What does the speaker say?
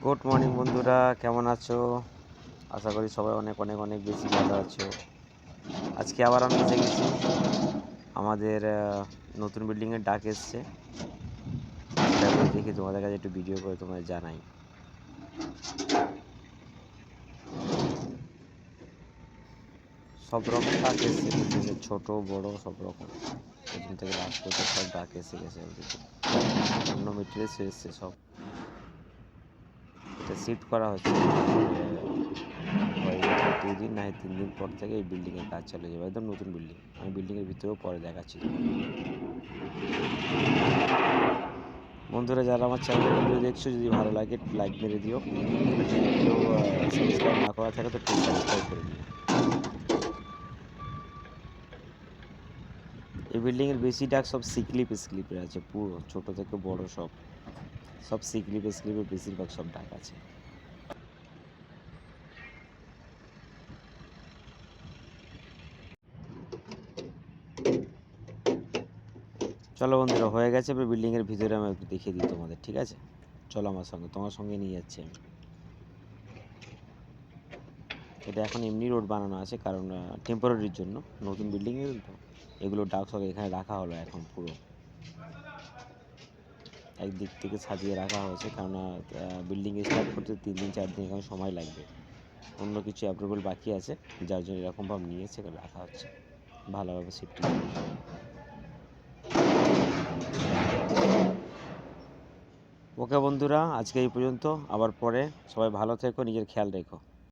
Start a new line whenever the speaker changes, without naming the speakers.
Good morning বন্ধুরা, কেমন আছো? আশা করি সবাই অনেক অনেক অনেক বেশি ভালো আছো। আজকে আবার আমি এসে গেছি। আমাদের নতুন বিল্ডিংয়ের ডাক এসছে। সেটা দেখি তোমাদের কাছে একটু ভিডিও করে তোমাদের জানাই। সব রকম ডাক এসছে, বিল্ডিংয়ের ছোট বড় সব রকম, প্রথম থেকে লাস্ট পর্যন্ত সব ডাক এসে গেছে অলরেডি। অন্য মেটেরিয়ালস এসছে সব। এটা শিফট করা হচ্ছে। হয়ে যাবে 2 দিন না 3 দিন পর থেকে এই বিল্ডিংয়ের কাজ চালু হয়ে যাবে। একদম নতুন বিল্ডিং। আমি বিল্ডিংয়ের ভিতরেও পরে দেখাচ্ছি তোমাদের। বন্ধুরা, যারা আমার চ্যানেলের ভিডিও দেখছো, যদি ভালো লাগে লাইক মেরে দিও। আর যদি কেউ সাবস্ক্রাইব না করা থাকে তো প্লিজ সাবস্ক্রাইব করে নিও। এই বিল্ডিংয়ের বেশি ডাক সব স্লিপের আছে, পুরো ছোট থেকে বড় সব স্লিপের বেশিরভাগ সব ডাক আছে। চলো বন্ধুরা, হয়ে গেছে। এবার বিল্ডিংয়ের ভিতরে আমি একটু দেখিয়ে দিই তোমাদের, ঠিক আছে? চলো আমার সঙ্গে, তোমার সঙ্গে নিয়ে যাচ্ছি আমি। এটা এখন এমনি রোড বানানো আছে, কারণ টেম্পোরারির জন্য, নতুন বিল্ডিংয়ে তো এগুলো ডাক সব এখানে রাখা হলো এখন পুরো একদিক থেকে সাজিয়ে রাখা হয়েছে, কেননা বিল্ডিং স্টার্ট করতে 3 দিন 4 দিন এখন সময় লাগবে। অন্য কিছু অ্যাপ্রুভাল বাকি আছে, যার জন্য এরকমভাবে নিয়ে সেখানে রাখা হচ্ছে ভালোভাবে শিফটিং। ওকে বন্ধুরা, আজকে এই পর্যন্ত। আবার পরে। সবাই ভালো থেকো, নিজের খেয়াল রেখো।